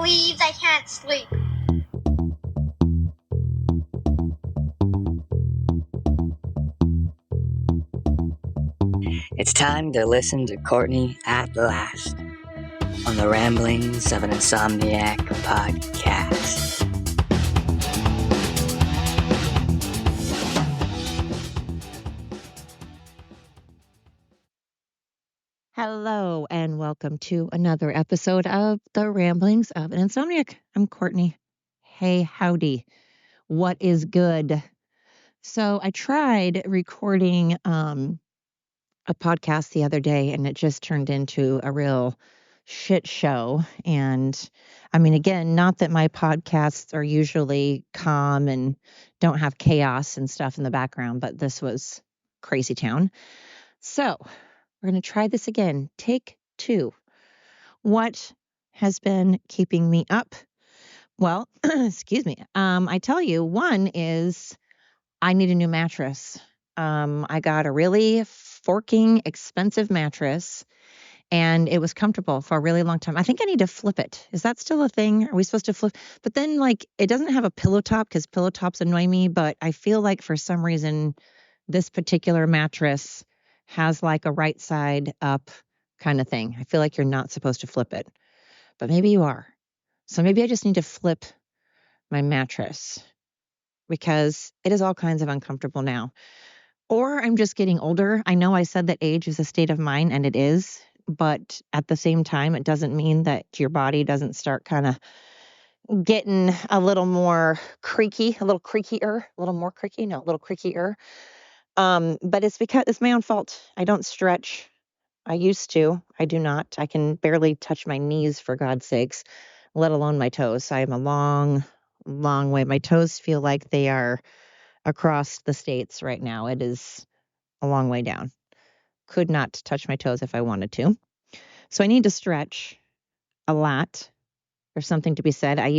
believes I can't sleep. It's time to listen to Courtney at last on the Ramblings of an Insomniac podcast. Hello, and welcome to another episode of the Ramblings of an Insomniac. I'm Courtney. Hey, howdy. What is good? So I tried recording a podcast the other day, and it just turned into a real shit show. And I mean, again, not that my podcasts are usually calm and don't have chaos and stuff in the background, but this was crazy town. So we're going to try this again. Take 2. What has been keeping me up? Well, excuse me. I tell you, one is I need a new mattress. I got a really forking, expensive mattress, and it was comfortable for a really long time. I think I need to flip it. Is that still a thing? Are we supposed to flip? But then, like, it doesn't have a pillow top because pillow tops annoy me. But I feel like for some reason, this particular mattress has like a right side up kind of thing. I feel like you're not supposed to flip it, but maybe you are. So maybe I just need to flip my mattress because it is all kinds of uncomfortable now. Or I'm just getting older. I know I said that age is a state of mind, and it is, but at the same time, it doesn't mean that your body doesn't start kind of getting a little more creaky, a little creakier, a little more creaky, no, a little creakier. But it's because it's my own fault. I don't stretch. I used to. I do not. I can barely touch my knees, for God's sakes, let alone my toes. I am a long, long way. My toes feel like they are across the states right now. It is a long way down. Could not touch my toes if I wanted to. So I need to stretch a lot. There's something to be said. I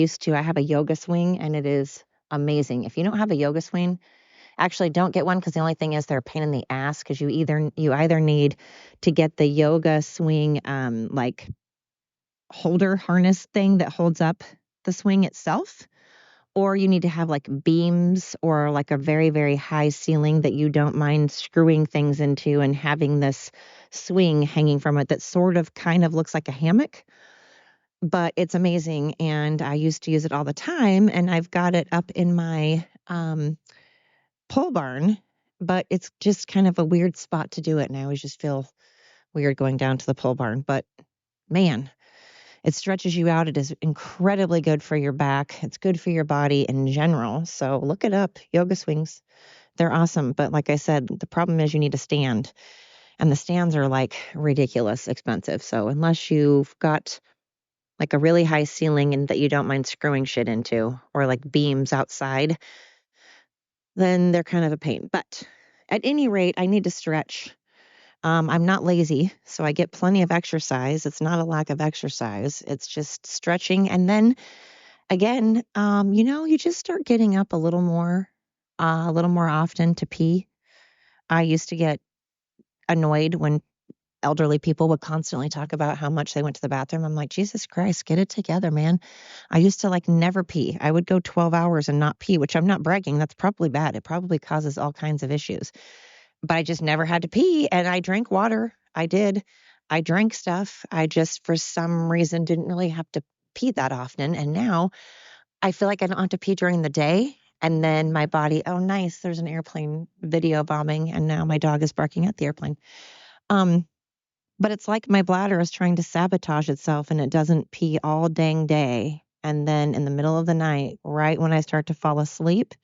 have a yoga swing, and it is amazing. If you don't have a yoga swing, actually don't get one, because the only thing is they're a pain in the ass, because you either need to get the yoga swing like holder harness thing that holds up the swing itself, or you need to have like beams or like a very, very high ceiling that you don't mind screwing things into and having this swing hanging from it that sort of kind of looks like a hammock. But it's amazing, and I used to use it all the time, and I've got it up in my pole barn, but it's just kind of a weird spot to do it, and I always just feel weird going down to the pole barn. But man, it stretches you out. It is incredibly good for your back. It's good for your body in general. So look it up. Yoga swings. They're awesome. But like I said, the problem is you need a stand. And the stands are like ridiculous expensive. So unless you've got like a really high ceiling and that you don't mind screwing shit into, or like beams outside, then they're kind of a pain. But at any rate, I need to stretch. I'm not lazy, so I get plenty of exercise. It's not a lack of exercise. It's just stretching. And then again, you just start getting up a little more often to pee. I used to get annoyed when elderly people would constantly talk about how much they went to the bathroom. I'm like, Jesus Christ, get it together, man. I used to like never pee. I would go 12 hours and not pee, which I'm not bragging. That's probably bad. It probably causes all kinds of issues. But I just never had to pee, and I drank water. I did. I drank stuff. I just, for some reason, didn't really have to pee that often. And now I feel like I don't have to pee during the day. And then my body, oh, nice, there's an airplane video bombing, and now my dog is barking at the airplane. But it's like my bladder is trying to sabotage itself, and it doesn't pee all dang day. And then in the middle of the night, right when I start to fall asleep,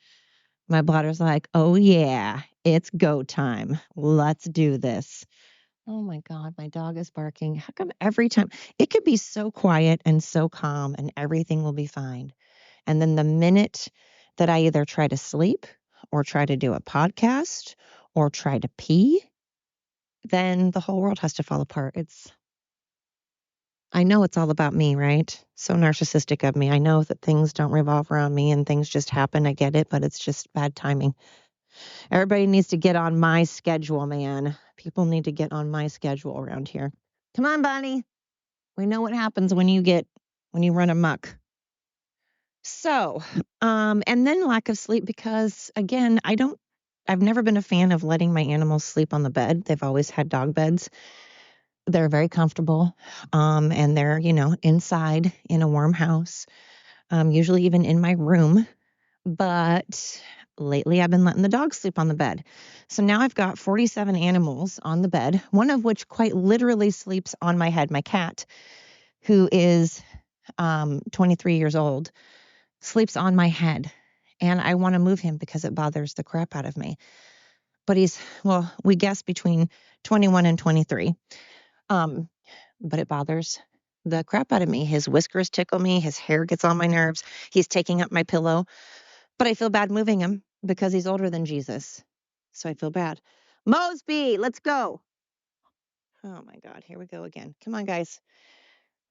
my bladder's like, oh, yeah, it's go time. Let's do this. Oh, my God, my dog is barking. How come every time? It could be so quiet and so calm, and everything will be fine. And then the minute that I either try to sleep or try to do a podcast or try to pee, then the whole world has to fall apart. I know it's all about me, right? So narcissistic of me. I know that things don't revolve around me and things just happen. I get it, but it's just bad timing. Everybody needs to get on my schedule, man. People need to get on my schedule around here. Come on, Bonnie. We know what happens when you get when you run amok. So, and then lack of sleep because again, I've never been a fan of letting my animals sleep on the bed. They've always had dog beds. They're very comfortable. And they're, inside in a warm house, usually even in my room. But lately I've been letting the dogs sleep on the bed. So now I've got 47 animals on the bed, one of which quite literally sleeps on my head. My cat, who is 23 years old, sleeps on my head. And I want to move him because it bothers the crap out of me. But we guess between 21 and 23. But it bothers the crap out of me. His whiskers tickle me. His hair gets on my nerves. He's taking up my pillow. But I feel bad moving him because he's older than Jesus. So I feel bad. Mosby, let's go. Oh my God, here we go again. Come on, guys.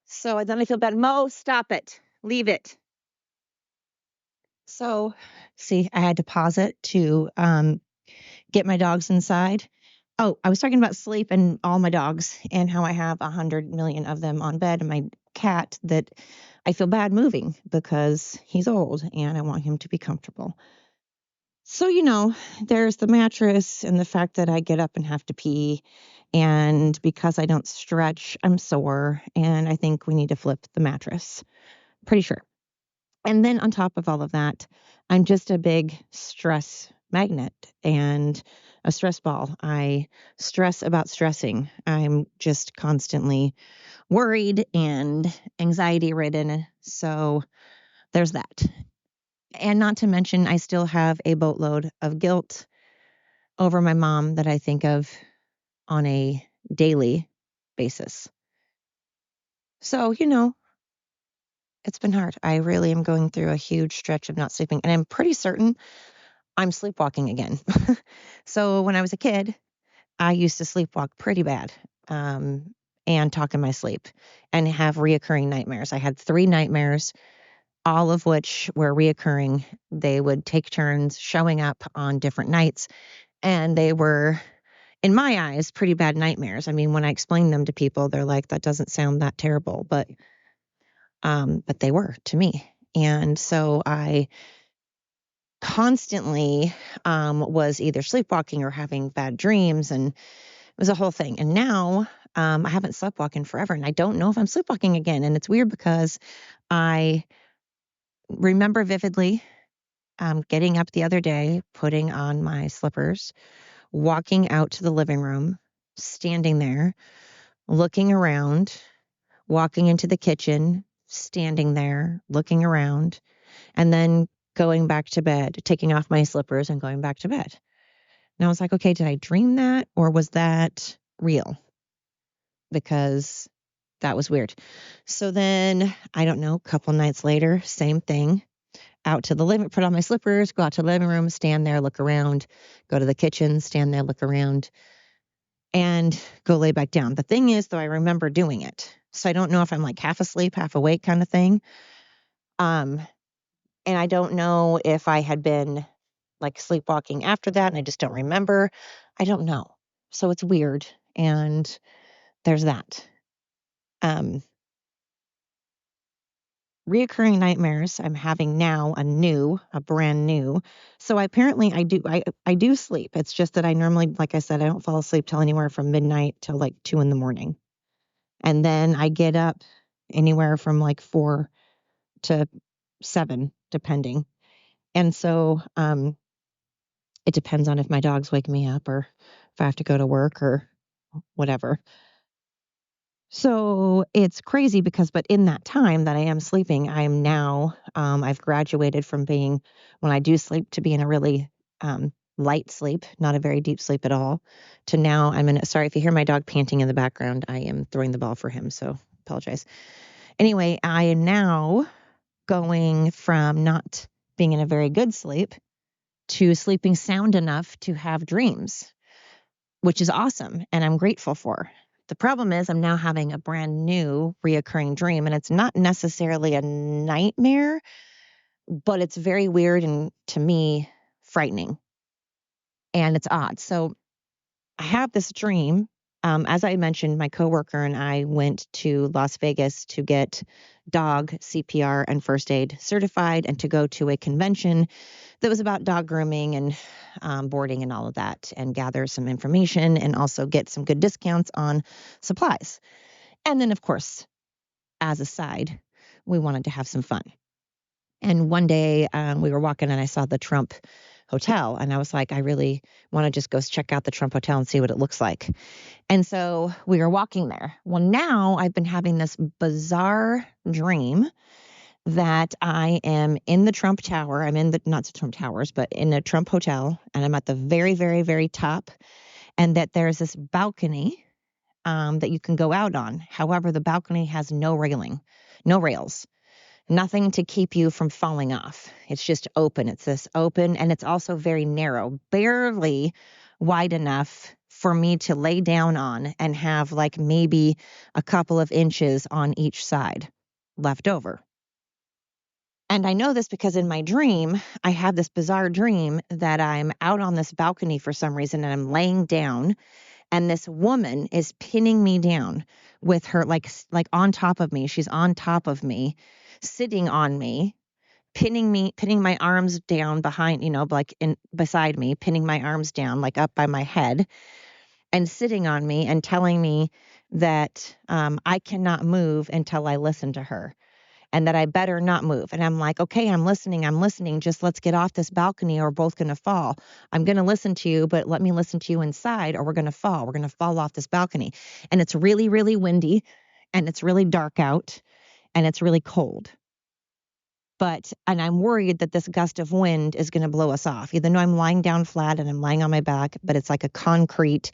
So then I feel bad. Mo, stop it. Leave it. So, see, I had to pause it to get my dogs inside. Oh, I was talking about sleep and all my dogs and how I have 100 million of them on bed, and my cat that I feel bad moving because he's old and I want him to be comfortable. So, there's the mattress and the fact that I get up and have to pee. And because I don't stretch, I'm sore. And I think we need to flip the mattress. Pretty sure. And then on top of all of that, I'm just a big stress magnet and a stress ball. I stress about stressing. I'm just constantly worried and anxiety ridden. So there's that. And not to mention, I still have a boatload of guilt over my mom that I think of on a daily basis. So, it's been hard. I really am going through a huge stretch of not sleeping, and I'm pretty certain I'm sleepwalking again. So when I was a kid, I used to sleepwalk pretty bad, and talk in my sleep and have reoccurring nightmares. I had 3 nightmares, all of which were reoccurring. They would take turns showing up on different nights, and they were, in my eyes, pretty bad nightmares. I mean, when I explain them to people, they're like, that doesn't sound that terrible, but they were to me. And so I constantly was either sleepwalking or having bad dreams, and it was a whole thing. And now I haven't sleepwalked in forever, and I don't know if I'm sleepwalking again. And it's weird because I remember vividly getting up the other day, putting on my slippers, walking out to the living room, standing there, looking around, walking into the kitchen, standing there, looking around, and then going back to bed, taking off my slippers and going back to bed. And I was like, okay, did I dream that or was that real? Because that was weird. So then, I don't know, a couple nights later, same thing. Out to the living, put on my slippers, go out to the living room, stand there, look around, go to the kitchen, stand there, look around, and go lay back down. The thing is, though, I remember doing it. So I don't know if I'm like half asleep, half awake kind of thing. And I don't know if I had been like sleepwalking after that and I just don't remember. I don't know. So it's weird. And there's that. Reoccurring nightmares I'm having now, a brand new. So apparently I do sleep. It's just that I normally, like I said, I don't fall asleep till anywhere from midnight till like 2 a.m. And then I get up anywhere from like 4 to 7, depending. And so it depends on if my dogs wake me up or if I have to go to work or whatever. So it's crazy but in that time that I am sleeping, I am now, I've graduated from being, when I do sleep, to being a really light sleep, not a very deep sleep at all, to now sorry if you hear my dog panting in the background, I am throwing the ball for him, so apologize. Anyway, I am now going from not being in a very good sleep to sleeping sound enough to have dreams, which is awesome and I'm grateful for. The problem is I'm now having a brand new reoccurring dream, and it's not necessarily a nightmare, but it's very weird and, to me, frightening. And it's odd. So I have this dream As I mentioned, my coworker and I went to Las Vegas to get dog CPR and first aid certified and to go to a convention that was about dog grooming and boarding and all of that, and gather some information and also get some good discounts on supplies. And then, of course, as a side, we wanted to have some fun. And one day we were walking and I saw the Trump Hotel, and I was like, I really want to just go check out the Trump Hotel and see what it looks like. And so we were walking there. Well, now I've been having this bizarre dream that I am in the Trump Tower. I'm in the, not the Trump Towers, but in a Trump Hotel, and I'm at the very, very, very top, and that there's this balcony that you can go out on. However, the balcony has no railing, no rails, nothing to keep you from falling off. It's just open. It's this open, and it's also very narrow, barely wide enough for me to lay down on and have like maybe a couple of inches on each side left over. And I know this because in my dream, I have this bizarre dream that I'm out on this balcony for some reason and I'm laying down, and this woman is pinning me down with her like on top of me. She's on top of me, sitting on me, pinning my arms down behind, like in beside me, pinning my arms down like up by my head and sitting on me and telling me that I cannot move until I listen to her, and that I better not move. And I'm like, okay, I'm listening. Just let's get off this balcony or we're both going to fall. I'm going to listen to you, but let me listen to you inside or we're going to fall. We're going to fall off this balcony. And it's really, really windy, and it's really dark out, and it's really cold. And I'm worried that this gust of wind is going to blow us off, even though I'm lying down flat and I'm lying on my back, but it's like a concrete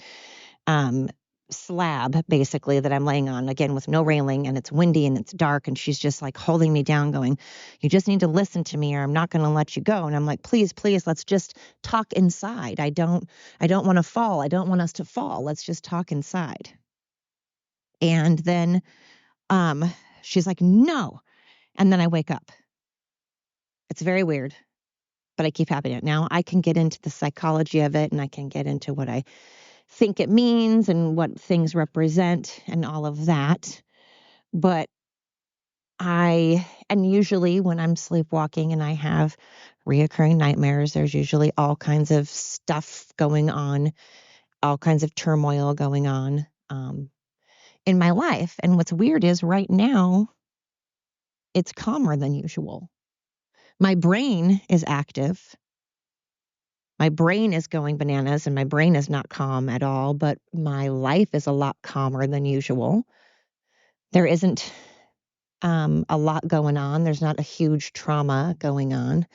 slab basically that I'm laying on, again with no railing, and it's windy and it's dark, and she's just like holding me down going, you just need to listen to me or I'm not going to let you go. And I'm like, please, let's just talk inside. I don't want to fall. I don't want us to fall. Let's just talk inside. And then she's like, no. And then I wake up. It's very weird, but I keep having it. Now I can get into the psychology of it, and I can get into what I think it means and what things represent and all of that. But and usually when I'm sleepwalking and I have reoccurring nightmares, there's usually all kinds of stuff going on, all kinds of turmoil going on in my life. And what's weird is right now, it's calmer than usual. My brain is active. My brain is going bananas, and my brain is not calm at all, but my life is a lot calmer than usual. There isn't a lot going on. There's not a huge trauma going on.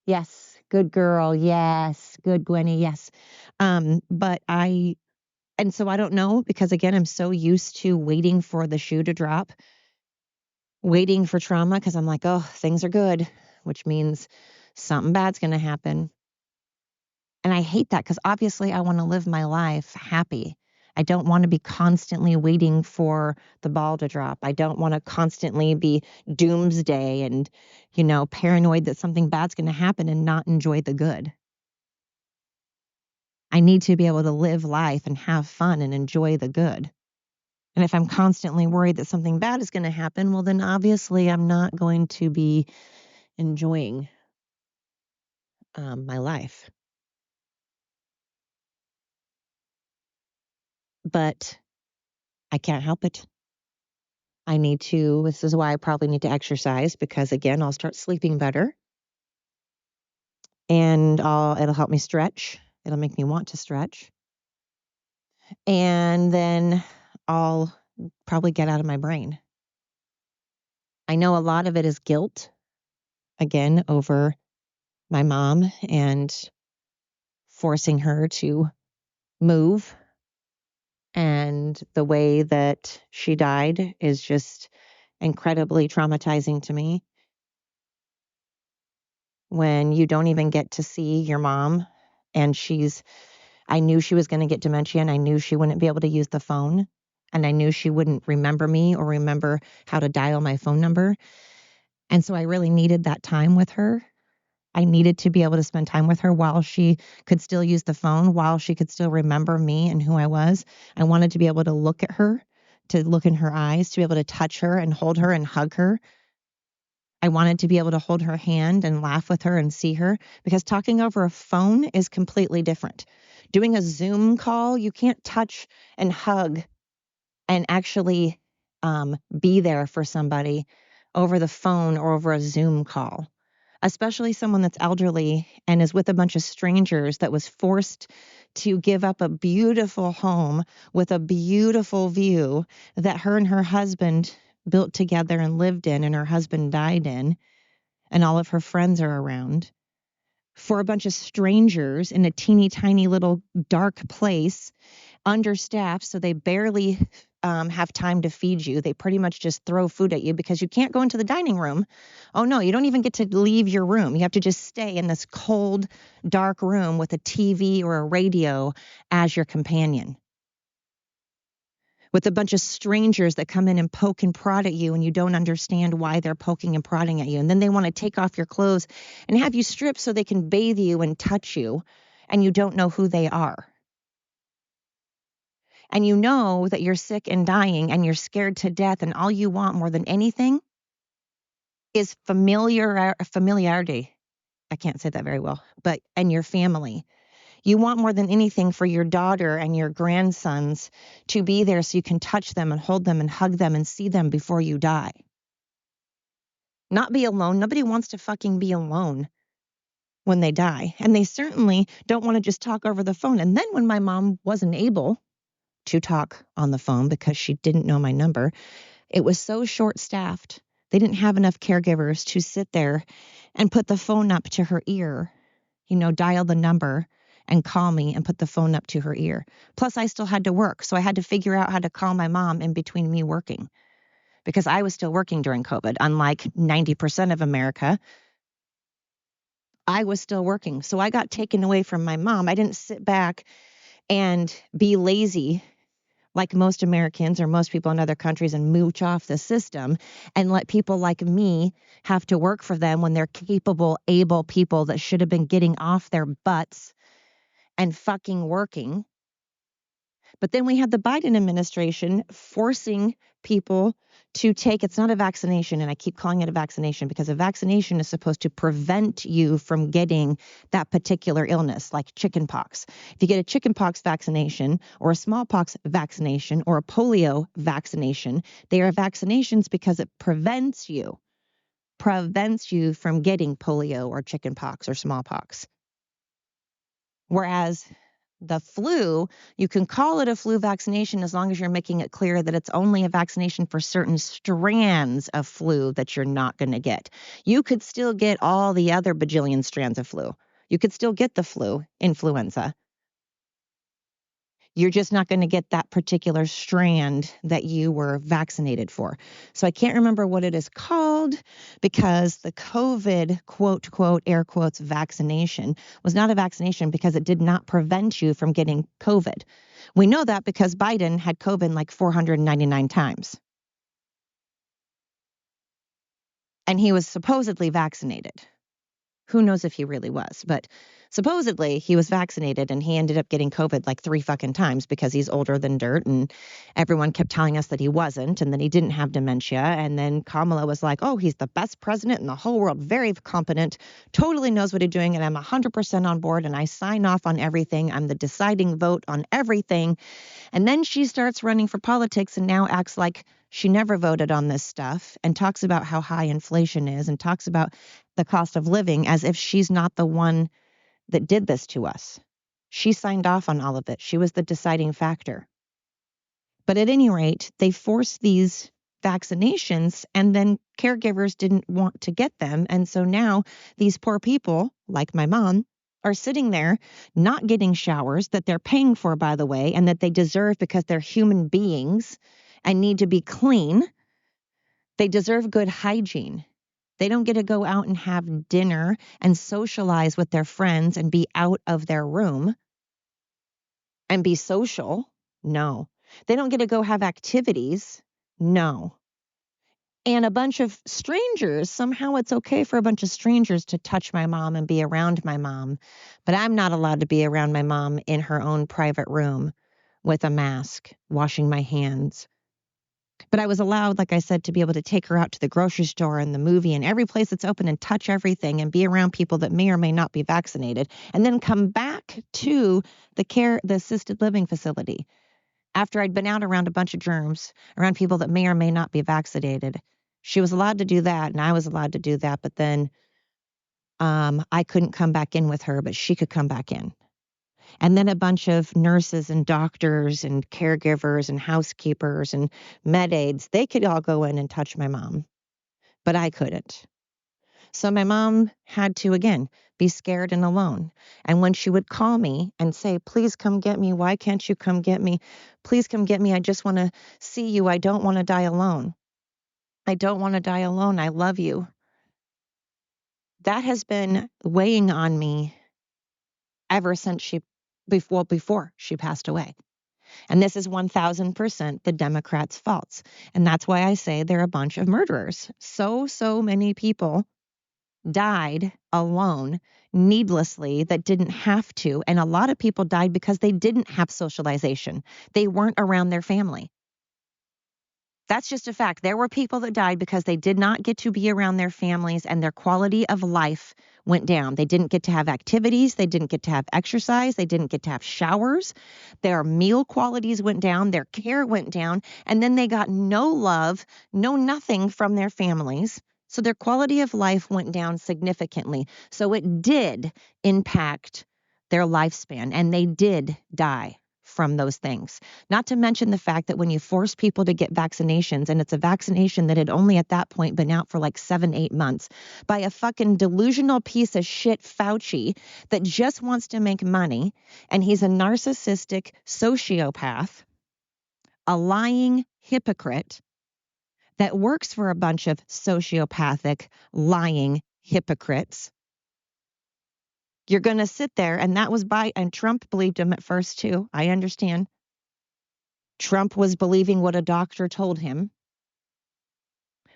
Yes, good girl. Yes, good Gwenny. Yes. And so I don't know, because again, I'm so used to waiting for the shoe to drop, waiting for trauma, because I'm like, oh, things are good, which means something bad's going to happen. And I hate that, because obviously I want to live my life happy. I don't want to be constantly waiting for the ball to drop. I don't want to constantly be doomsday and, paranoid that something bad's going to happen and not enjoy the good. I need to be able to live life and have fun and enjoy the good. And if I'm constantly worried that something bad is going to happen, well, then obviously I'm not going to be enjoying my life. But I can't help it. This is why I probably need to exercise, because again, I'll start sleeping better, and it'll help me stretch. It'll make me want to stretch. And then I'll probably get out of my brain. I know a lot of it is guilt, again, over my mom and forcing her to move. And the way that she died is just incredibly traumatizing to me. When you don't even get to see your mom, and I knew she was going to get dementia, and I knew she wouldn't be able to use the phone, and I knew she wouldn't remember me or remember how to dial my phone number. And so I really needed that time with her. I needed to be able to spend time with her while she could still use the phone, while she could still remember me and who I was. I wanted to be able to look at her, to look in her eyes, to be able to touch her and hold her and hug her. I wanted to be able to hold her hand and laugh with her and see her, because talking over a phone is completely different. Doing a Zoom call, you can't touch and hug and actually be there for somebody over the phone or over a Zoom call, especially someone that's elderly and is with a bunch of strangers that was forced to give up a beautiful home with a beautiful view that her and her husband built together and lived in, and her husband died in, and all of her friends are around, for a bunch of strangers in a teeny tiny little dark place, understaffed, so they barely have time to feed you. They pretty much just throw food at you because you can't go into the dining room. Oh no, you don't even get to leave your room. You have to just stay in this cold, dark room with a TV or a radio as your companion, with a bunch of strangers that come in and poke and prod at you, and you don't understand why they're poking and prodding at you. And then they want to take off your clothes and have you stripped so they can bathe you and touch you, and you don't know who they are. And you know that you're sick and dying and you're scared to death, and all you want more than anything is familiarity. I can't say that very well, and your family. You want more than anything for your daughter and your grandsons to be there so you can touch them and hold them and hug them and see them before you die. Not be alone. Nobody wants to fucking be alone when they die. And they certainly don't want to just talk over the phone. And then when my mom wasn't able to talk on the phone because she didn't know my number, it was so short-staffed. They didn't have enough caregivers to sit there and put the phone up to her ear, dial the number and call me and put the phone up to her ear. Plus, I still had to work, so I had to figure out how to call my mom in between me working, because I was still working during COVID. Unlike 90% of America, I was still working. So I got taken away from my mom. I didn't sit back and be lazy like most Americans or most people in other countries and mooch off the system and let people like me have to work for them when they're capable, able people that should have been getting off their butts and fucking working. But then we had the Biden administration forcing people to take, it's not a vaccination, and I keep calling it a vaccination because a vaccination is supposed to prevent you from getting that particular illness, like chickenpox. If you get a chickenpox vaccination or a smallpox vaccination or a polio vaccination, they are vaccinations because it prevents you from getting polio or chickenpox or smallpox. Whereas the flu, you can call it a flu vaccination as long as you're making it clear that it's only a vaccination for certain strands of flu that you're not going to get. You could still get all the other bajillion strands of flu. You could still get the flu, influenza. You're just not going to get that particular strand that you were vaccinated for. So I can't remember what it is called, because the COVID, quote, quote, air quotes, vaccination was not a vaccination because it did not prevent you from getting COVID. We know that because Biden had COVID like 499 times. And he was supposedly vaccinated. Who knows if he really was, but supposedly he was vaccinated, and he ended up getting COVID like 3 fucking times because he's older than dirt, and everyone kept telling us that he wasn't and that he didn't have dementia. And then Kamala was like, oh, he's the best president in the whole world, very competent, totally knows what he's doing, and I'm 100% on board, and I sign off on everything. I'm the deciding vote on everything. And then she starts running for politics and now acts like she never voted on this stuff, and talks about how high inflation is and talks about the cost of living as if she's not the one that did this to us. She signed off on all of it. She was the deciding factor. But at any rate, they forced these vaccinations, and then caregivers didn't want to get them. And so now these poor people, like my mom, are sitting there not getting showers that they're paying for, by the way, and that they deserve because they're human beings and need to be clean. They deserve good hygiene. They don't get to go out and have dinner and socialize with their friends and be out of their room and be social. No. They don't get to go have activities. No. And a bunch of strangers, somehow it's okay for a bunch of strangers to touch my mom and be around my mom. But I'm not allowed to be around my mom in her own private room with a mask, washing my hands. But I was allowed, like I said, to be able to take her out to the grocery store and the movie and every place that's open and touch everything and be around people that may or may not be vaccinated, and then come back to the assisted living facility after I'd been out around a bunch of germs, around people that may or may not be vaccinated. She was allowed to do that, and I was allowed to do that, but then I couldn't come back in with her, but she could come back in. And then a bunch of nurses and doctors and caregivers and housekeepers and med aides, they could all go in and touch my mom, but I couldn't. So my mom had to, again, be scared and alone. And when she would call me and say, please come get me. Why can't you come get me? Please come get me. I just want to see you. I don't want to die alone. I don't want to die alone. I love you. That has been weighing on me ever since before she passed away. And this is 1000% the Democrats' faults. And that's why I say they're a bunch of murderers. So many people died alone needlessly that didn't have to. And a lot of people died because they didn't have socialization. They weren't around their family. That's just a fact. There were people that died because they did not get to be around their families and their quality of life went down. They didn't get to have activities. They didn't get to have exercise. They didn't get to have showers. Their meal qualities went down. Their care went down. And then they got no love, no nothing from their families. So their quality of life went down significantly. So it did impact their lifespan, and they did die from those things. Not to mention the fact that when you force people to get vaccinations, and it's a vaccination that had only at that point been out for like 7-8 months by a fucking delusional piece of shit Fauci that just wants to make money, and he's a narcissistic sociopath, a lying hypocrite that works for a bunch of sociopathic, lying hypocrites. You're going to sit there, and that was and Trump believed him at first too. I understand. Trump was believing what a doctor told him.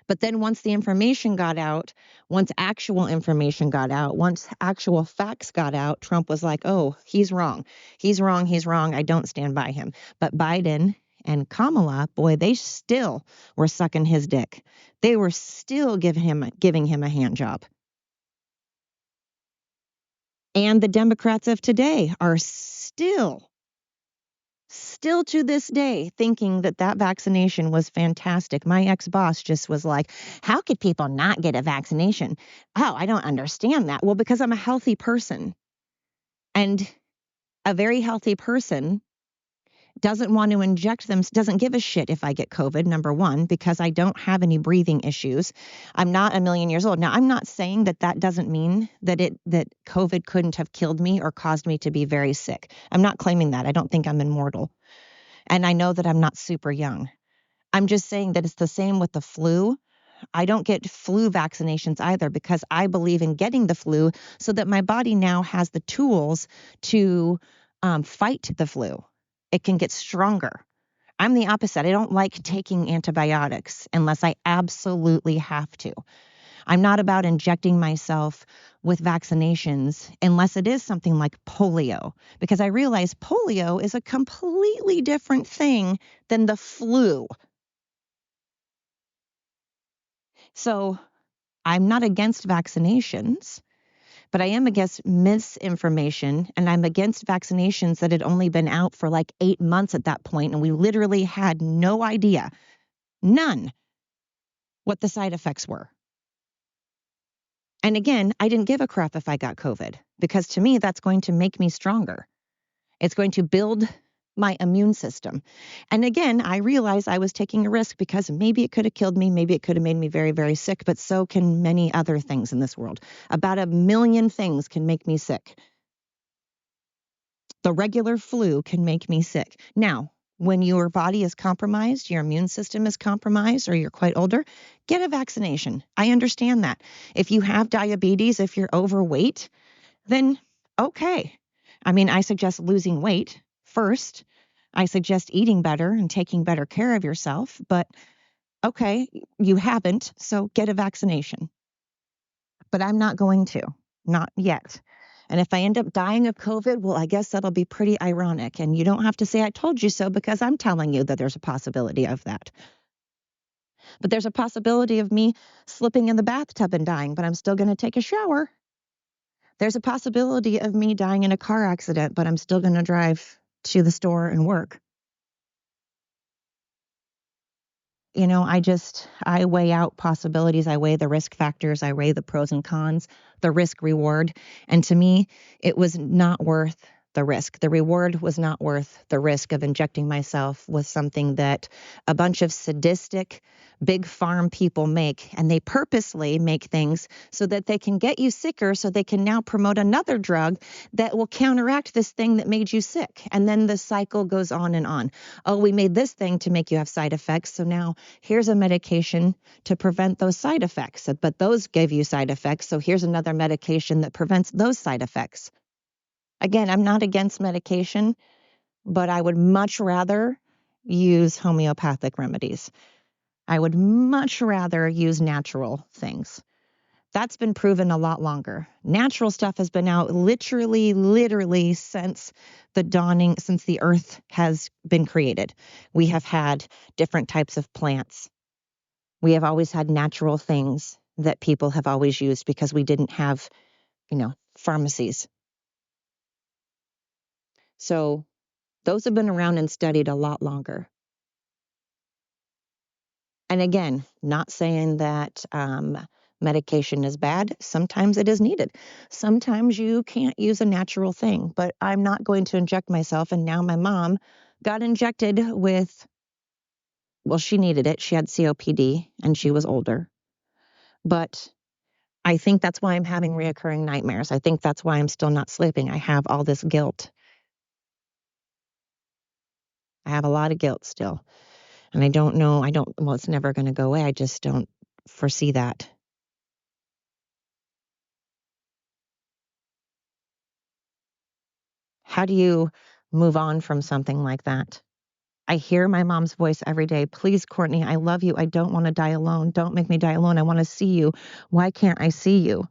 But then once the information got out, once actual information got out, once actual facts got out, Trump was like, oh, he's wrong. He's wrong. He's wrong. I don't stand by him. But Biden and Kamala, boy, they still were sucking his dick. They were still giving him a hand job. And the Democrats of today are still to this day thinking that vaccination was fantastic. My ex-boss just was like, how could people not get a vaccination? Oh, I don't understand that. Well, because I'm a healthy person, and a very healthy person doesn't want to inject them, doesn't give a shit if I get COVID, number one, because I don't have any breathing issues. I'm not a million years old. Now, I'm not saying that doesn't mean that COVID couldn't have killed me or caused me to be very sick. I'm not claiming that. I don't think I'm immortal. And I know that I'm not super young. I'm just saying that it's the same with the flu. I don't get flu vaccinations either because I believe in getting the flu so that my body now has the tools to fight the flu. It can get stronger. I'm the opposite. I don't like taking antibiotics unless I absolutely have to. I'm not about injecting myself with vaccinations unless it is something like polio, because I realize polio is a completely different thing than the flu. So I'm not against vaccinations, but I am against misinformation, and I'm against vaccinations that had only been out for like 8 months at that point, and we literally had no idea, none, what the side effects were. And again, I didn't give a crap if I got COVID, because to me, that's going to make me stronger. It's going to build my immune system. And again, I realized I was taking a risk because maybe it could have killed me. Maybe it could have made me very, very sick. But so can many other things in this world. About 1 million things can make me sick. The regular flu can make me sick. Now, when your body is compromised, your immune system is compromised, or you're quite older, get a vaccination. I understand that. If you have diabetes, if you're overweight, then okay. I mean, I suggest losing weight first. I suggest eating better and taking better care of yourself. But Okay, you haven't, so get a vaccination. But I'm not going to, not yet. And if I end up dying of COVID, well, I guess that'll be pretty ironic. And you don't have to say I told you so because I'm telling you that there's a possibility of that. But there's a possibility of me slipping in the bathtub and dying, but I'm still going to take a shower. There's a possibility of me dying in a car accident, but I'm still going to drive to the store and work. I weigh out possibilities. I weigh the risk factors. I weigh the pros and cons, the risk reward. And to me, it was not worth the risk. The reward was not worth the risk of injecting myself with something that a bunch of sadistic big farm people make. And they purposely make things so that they can get you sicker, so they can now promote another drug that will counteract this thing that made you sick. And then the cycle goes on and on. Oh, we made this thing to make you have side effects. So now here's a medication to prevent those side effects. But those give you side effects. So here's another medication that prevents those side effects. Again, I'm not against medication, but I would much rather use homeopathic remedies. I would much rather use natural things. That's been proven a lot longer. Natural stuff has been out literally since since the earth has been created. We have had different types of plants. We have always had natural things that people have always used because we didn't have, pharmacies. So those have been around and studied a lot longer. And again, not saying that medication is bad. Sometimes it is needed. Sometimes you can't use a natural thing, but I'm not going to inject myself. And now my mom got injected with, well, she needed it. She had COPD and she was older. But I think that's why I'm having reoccurring nightmares. I think that's why I'm still not sleeping. I have all this guilt. I have a lot of guilt still. And I don't know, well, it's never going to go away. I just don't foresee that. How do you move on from something like that? I hear my mom's voice every day. Please, Courtney, I love you. I don't want to die alone. Don't make me die alone. I want to see you. Why can't I see you?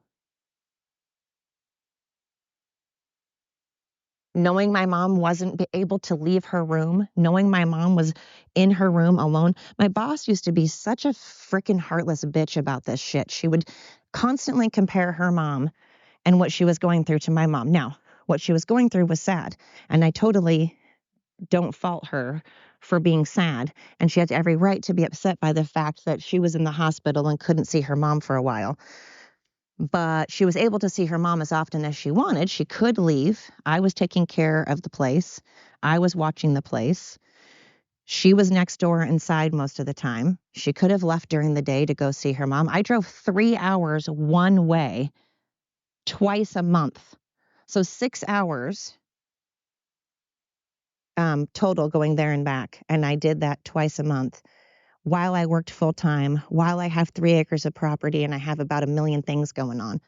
Knowing my mom wasn't able to leave her room, knowing my mom was in her room alone. My boss used to be such a freaking heartless bitch about this shit. She would constantly compare her mom and what she was going through to my mom. Now, what she was going through was sad, and I totally don't fault her for being sad. And she had every right to be upset by the fact that she was in the hospital and couldn't see her mom for a while. But she was able to see her mom as often as she wanted. She could leave. I was taking care of the place. I was watching the place. She was next door inside most of the time. She could have left during the day to go see her mom. I drove 3 hours one way twice a month. So 6 hours total going there and back. And I did that twice a month while I worked full time, while I have 3 acres of property and I have about a million things going on.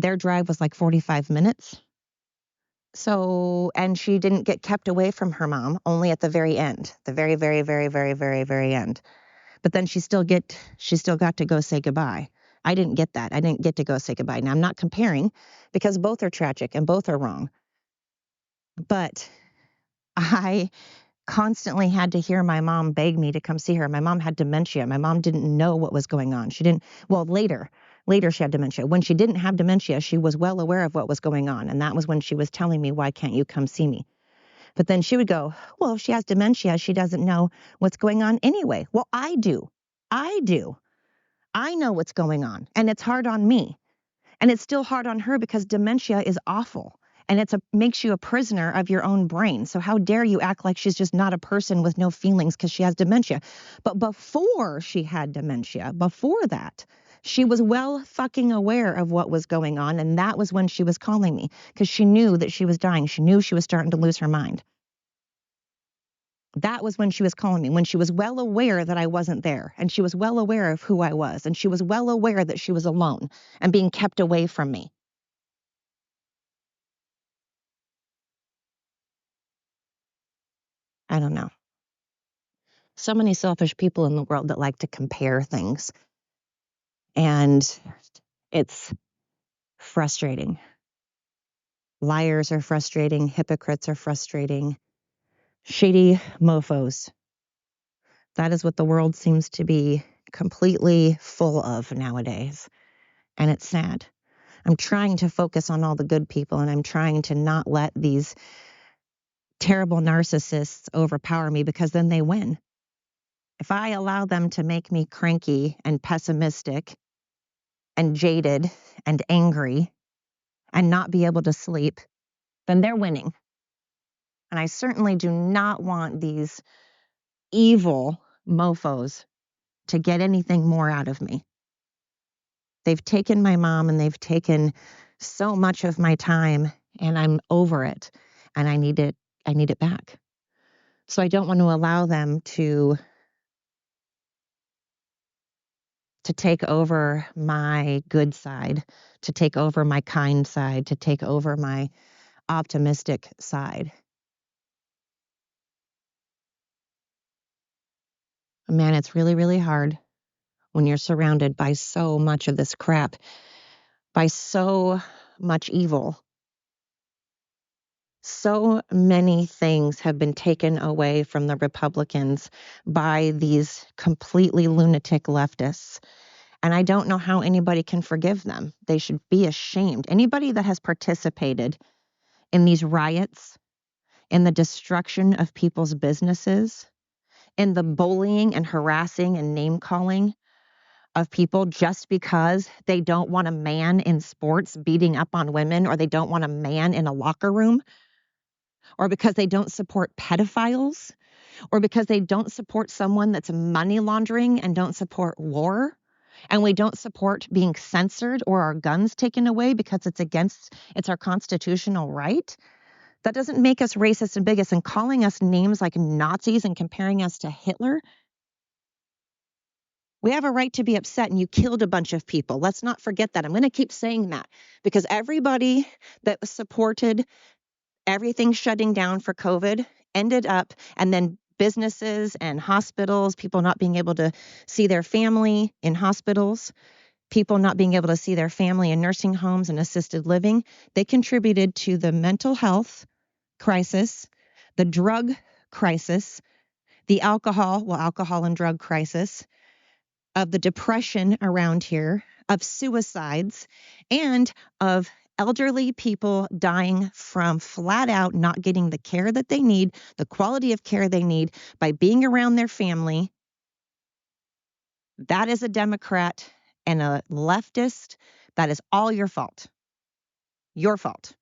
Their drive was like 45 minutes. So, and she didn't get kept away from her mom, only at the very end, the very, very, very, very, very, very end. But then she still got to go say goodbye. I didn't get that. I didn't get to go say goodbye. Now I'm not comparing because both are tragic and both are wrong. But I constantly had to hear my mom beg me to come see her. My mom had dementia. My mom didn't know what was going on. She didn't, well, later she had dementia. When she didn't have dementia, she was well aware of what was going on. And that was when she was telling me, why can't you come see me? But then she would go, well, if she has dementia, she doesn't know what's going on anyway. Well, I do. I do. I know what's going on. And it's hard on me. And it's still hard on her because dementia is awful. And makes you a prisoner of your own brain. So how dare you act like she's just not a person with no feelings because she has dementia. But before she had dementia, before that, she was well fucking aware of what was going on. And that was when she was calling me because she knew that she was dying. She knew she was starting to lose her mind. That was when she was calling me, when she was well aware that I wasn't there. And she was well aware of who I was. And she was well aware that she was alone and being kept away from me. I don't know. So many selfish people in the world that like to compare things. And it's frustrating. Liars are frustrating. Hypocrites are frustrating. Shady mofos. That is what the world seems to be completely full of nowadays. And it's sad. I'm trying to focus on all the good people, and I'm trying to not let these terrible narcissists overpower me, because then they win. If I allow them to make me cranky and pessimistic and jaded and angry and not be able to sleep, then they're winning. And I certainly do not want these evil mofos to get anything more out of me. They've taken my mom and they've taken so much of my time, and I'm over it, and I need it back. So I don't want to allow them to take over my good side, to take over my kind side, to take over my optimistic side. Man, it's really, really hard when you're surrounded by so much of this crap, by so much evil. So many things have been taken away from the Republicans by these completely lunatic leftists. And I don't know how anybody can forgive them. They should be ashamed. Anybody that has participated in these riots, in the destruction of people's businesses, in the bullying and harassing and name calling of people just because they don't want a man in sports beating up on women, or they don't want a man in a locker room, or because they don't support pedophiles, or because they don't support someone that's money laundering and don't support war, and we don't support being censored or our guns taken away because it's our constitutional right. That doesn't make us racist and bigots. And calling us names like Nazis and comparing us to Hitler, we have a right to be upset, and you killed a bunch of people. Let's not forget that. I'm going to keep saying that, because everybody that supported everything shutting down for COVID ended up, and then businesses and hospitals, people not being able to see their family in hospitals, people not being able to see their family in nursing homes and assisted living, they contributed to the mental health crisis, the drug crisis, the alcohol and drug crisis, of the depression around here, of suicides, and of elderly people dying from flat out not getting the care that they need, the quality of care they need by being around their family. That is a Democrat and a leftist. That is all your fault. Your fault.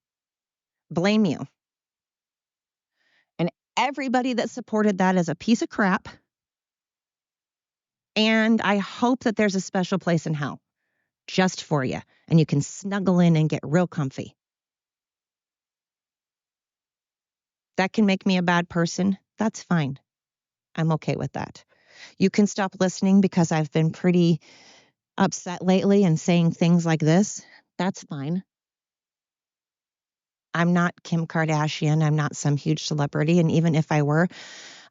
Blame you. And everybody that supported that is a piece of crap. And I hope that there's a special place in hell just for you, and you can snuggle in and get real comfy. That can make me a bad person. That's fine. I'm okay with that. You can stop listening because I've been pretty upset lately and saying things like this. That's fine. I'm not Kim Kardashian. I'm not some huge celebrity. And even if I were,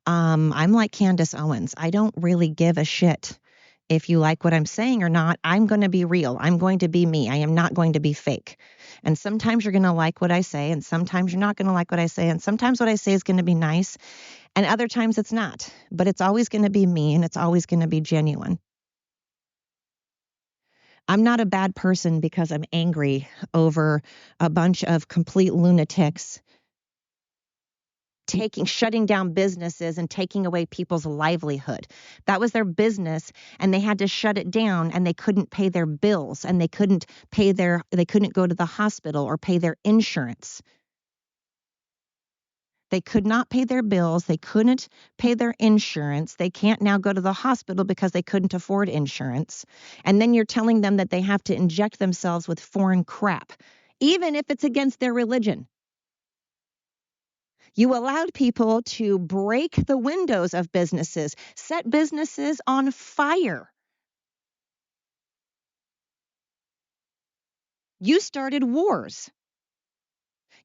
I'm like Candace Owens. I don't really give a shit if you like what I'm saying or not. I'm going to be real. I'm going to be me. I am not going to be fake. And sometimes you're going to like what I say, and sometimes you're not going to like what I say. And sometimes what I say is going to be nice, and other times it's not. But it's always going to be me, and it's always going to be genuine. I'm not a bad person because I'm angry over a bunch of complete lunatics shutting down businesses and taking away people's livelihood. That was their business, and they had to shut it down, and they couldn't pay their bills, and they couldn't go to the hospital or pay their insurance. They could not pay their bills. They couldn't pay their insurance. They can't now go to the hospital because they couldn't afford insurance. And then you're telling them that they have to inject themselves with foreign crap, even if it's against their religion. You allowed people to break the windows of businesses, set businesses on fire. You started wars.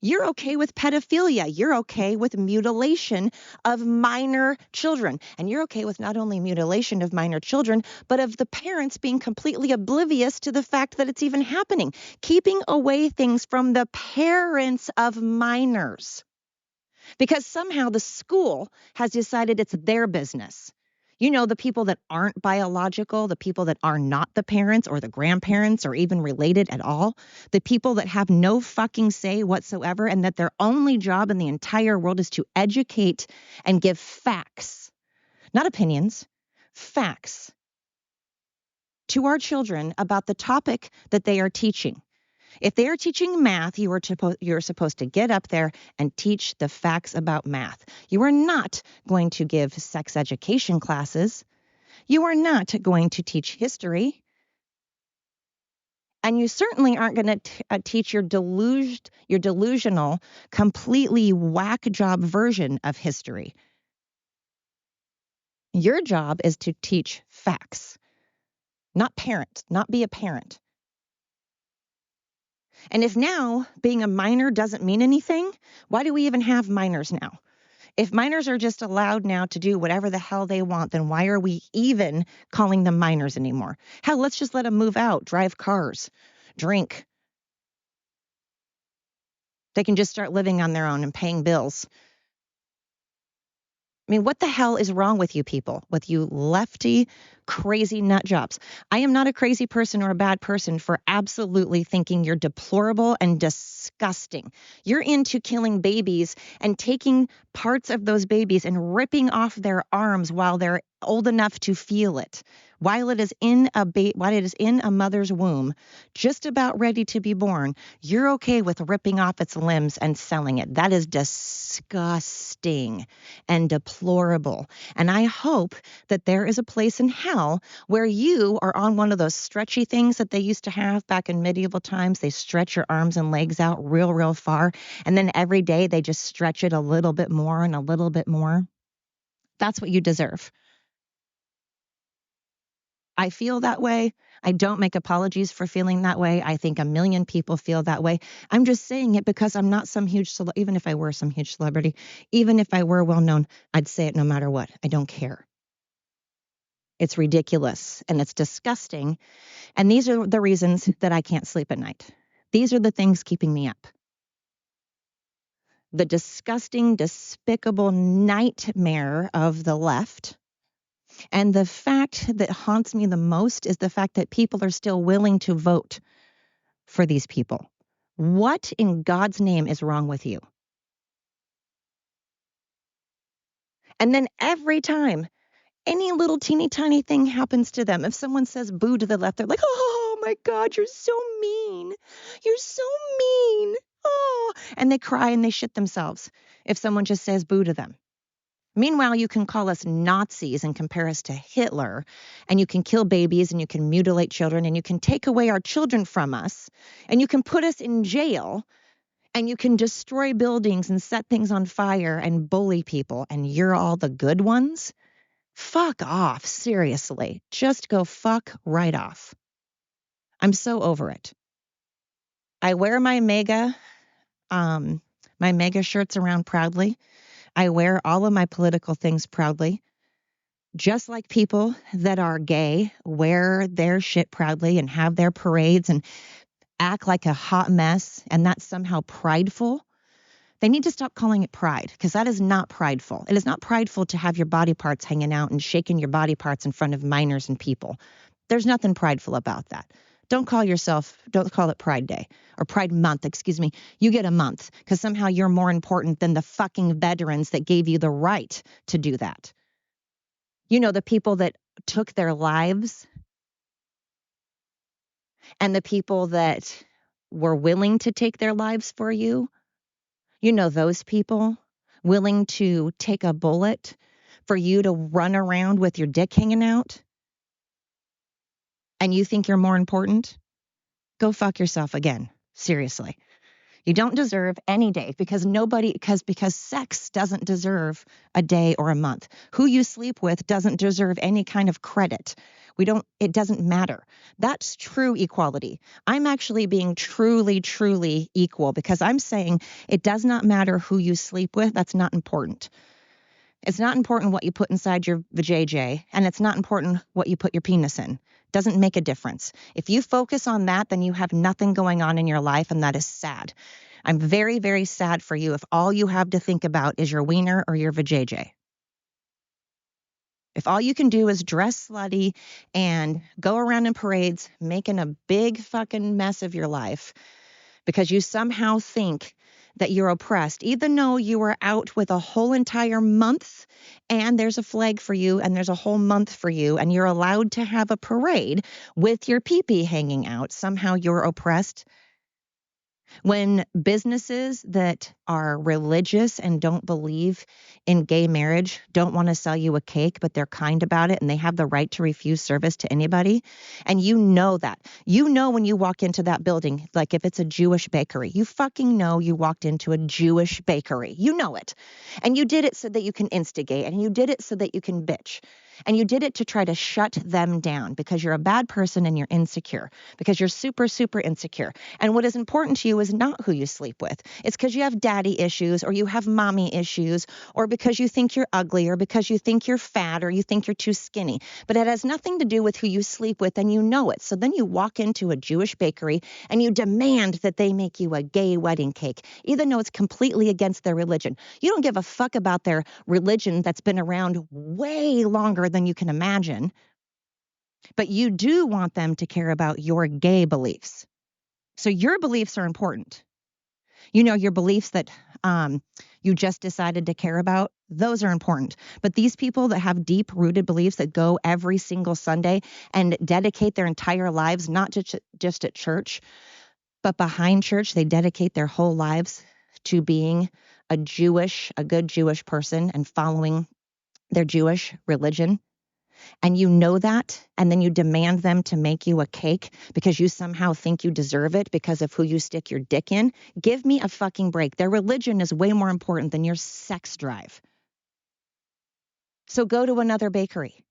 You're okay with pedophilia. You're okay with mutilation of minor children. And you're okay with not only mutilation of minor children, but of the parents being completely oblivious to the fact that it's even happening, keeping away things from the parents of minors. Because somehow the school has decided it's their business. You know, the people that aren't biological, the people that are not the parents or the grandparents or even related at all, the people that have no fucking say whatsoever, and that their only job in the entire world is to educate and give facts, not opinions, facts to our children about the topic that they are teaching. If they are teaching math, you're supposed to get up there and teach the facts about math. You are not going to give sex education classes. You are not going to teach history. And you certainly aren't going to teach your delusional, completely whack job version of history. Your job is to teach facts, not parent, not be a parent. And if now being a minor doesn't mean anything, why do we even have minors now? If minors are just allowed now to do whatever the hell they want, then why are we even calling them minors anymore? Hell, let's just let them move out, drive cars, drink. They can just start living on their own and paying bills. I mean, what the hell is wrong with you people, with you lefty, crazy nut jobs? I am not a crazy person or a bad person for absolutely thinking you're deplorable and disgusting. You're into killing babies and taking parts of those babies and ripping off their arms while they're old enough to feel it, while it is in a mother's womb, just about ready to be born. You're okay with ripping off its limbs and selling it. That is disgusting and deplorable. And I hope that there is a place in hell where you are on one of those stretchy things that they used to have back in medieval times. They stretch your arms and legs out real, real far. And then every day they just stretch it a little bit more and a little bit more. That's what you deserve. I feel that way. I don't make apologies for feeling that way. I think a million people feel that way. I'm just saying it because I'm not some huge even if I were some huge celebrity, even if I were well known, I'd say it no matter what. I don't care. It's ridiculous and it's disgusting. And these are the reasons that I can't sleep at night. These are the things keeping me up. The disgusting, despicable nightmare of the left. And the fact that haunts me the most is the fact that people are still willing to vote for these people. What in God's name is wrong with you? And then every time any little teeny tiny thing happens to them, if someone says boo to the left, they're like, oh my God, you're so mean. You're so mean. Oh, and they cry and they shit themselves if someone just says boo to them. Meanwhile, you can call us Nazis and compare us to Hitler, and you can kill babies and you can mutilate children and you can take away our children from us and you can put us in jail and you can destroy buildings and set things on fire and bully people, and you're all the good ones? Fuck off, seriously. Just go fuck right off. I'm so over it. I wear my MAGA shirts around proudly. I wear all of my political things proudly. Just like people that are gay wear their shit proudly and have their parades and act like a hot mess, and that's somehow prideful. They need to stop calling it pride, because that is not prideful. It is not prideful to have your body parts hanging out and shaking your body parts in front of minors and people. There's nothing prideful about that. Don't call it Pride Day or Pride Month, excuse me. You get a month because somehow you're more important than the fucking veterans that gave you the right to do that. You know, the people that took their lives and the people that were willing to take their lives for you. You know, those people willing to take a bullet for you to run around with your dick hanging out, and you think you're more important? Go fuck yourself again. Seriously. You don't deserve any day because sex doesn't deserve a day or a month. Who you sleep with doesn't deserve any kind of credit. It doesn't matter. That's true equality. I'm actually being truly, truly equal because I'm saying it does not matter who you sleep with. That's not important. It's not important what you put inside your vajayjay, and it's not important what you put your penis in. Doesn't make a difference. If you focus on that, then you have nothing going on in your life, and that is sad. I'm very, very sad for you if all you have to think about is your wiener or your vajayjay. If all you can do is dress slutty and go around in parades making a big fucking mess of your life because you somehow think that you're oppressed, even though you were out with a whole entire month and there's a flag for you and there's a whole month for you and you're allowed to have a parade with your pee-pee hanging out, somehow you're oppressed. When businesses that are religious and don't believe in gay marriage don't want to sell you a cake, but they're kind about it and they have the right to refuse service to anybody. And you know that. You know when you walk into that building, like if it's a Jewish bakery, you fucking know you walked into a Jewish bakery. You know it. And you did it so that you can instigate, and you did it so that you can bitch. And you did it to try to shut them down because you're a bad person and you're insecure, because you're super, super insecure. And what is important to you is not who you sleep with. It's because you have daddy issues or you have mommy issues or because you think you're ugly or because you think you're fat or you think you're too skinny. But it has nothing to do with who you sleep with, and you know it. So then you walk into a Jewish bakery and you demand that they make you a gay wedding cake, even though it's completely against their religion. You don't give a fuck about their religion that's been around way longer than you can imagine. But you do want them to care about your gay beliefs. So your beliefs are important. You know, your beliefs that you just decided to care about, those are important. But these people that have deep-rooted beliefs that go every single Sunday and dedicate their entire lives, not just at church, but behind church, they dedicate their whole lives to being a good Jewish person and following their Jewish religion. And you know that, and then you demand them to make you a cake because you somehow think you deserve it because of who you stick your dick in. Give me a fucking break. Their religion is way more important than your sex drive. So go to another bakery.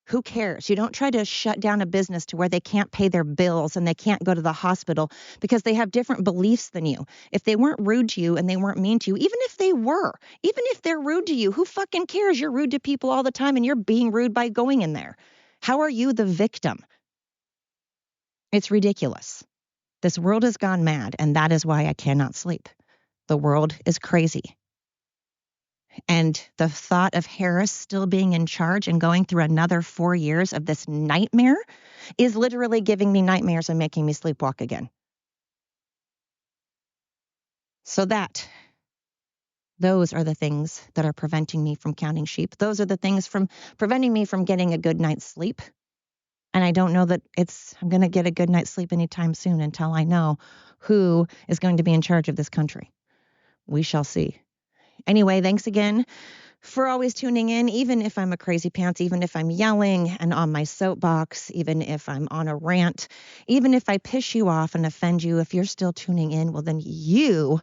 Who cares? You don't try to shut down a business to where they can't pay their bills and they can't go to the hospital because they have different beliefs than you. If they weren't rude to you and they weren't mean to you, even if they were, even if they're rude to you, who fucking cares? You're rude to people all the time and you're being rude by going in there. How are you the victim? It's ridiculous. This world has gone mad, and that is why I cannot sleep. The world is crazy. And the thought of Harris still being in charge and going through another 4 years of this nightmare is literally giving me nightmares and making me sleepwalk again. So those are the things that are preventing me from counting sheep. Those are the things from preventing me from getting a good night's sleep. And I don't know that I'm going to get a good night's sleep anytime soon until I know who is going to be in charge of this country. We shall see. Anyway, thanks again for always tuning in, even if I'm a crazy pants, even if I'm yelling and on my soapbox, even if I'm on a rant, even if I piss you off and offend you. If you're still tuning in, well, then you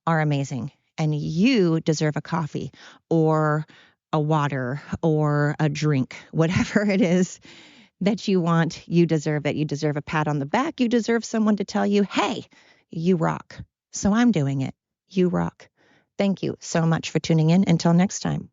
are amazing and you deserve a coffee or a water or a drink, whatever it is that you want. You deserve it. You deserve a pat on the back. You deserve someone to tell you, hey, you rock. So I'm doing it. You rock. Thank you so much for tuning in. Until next time.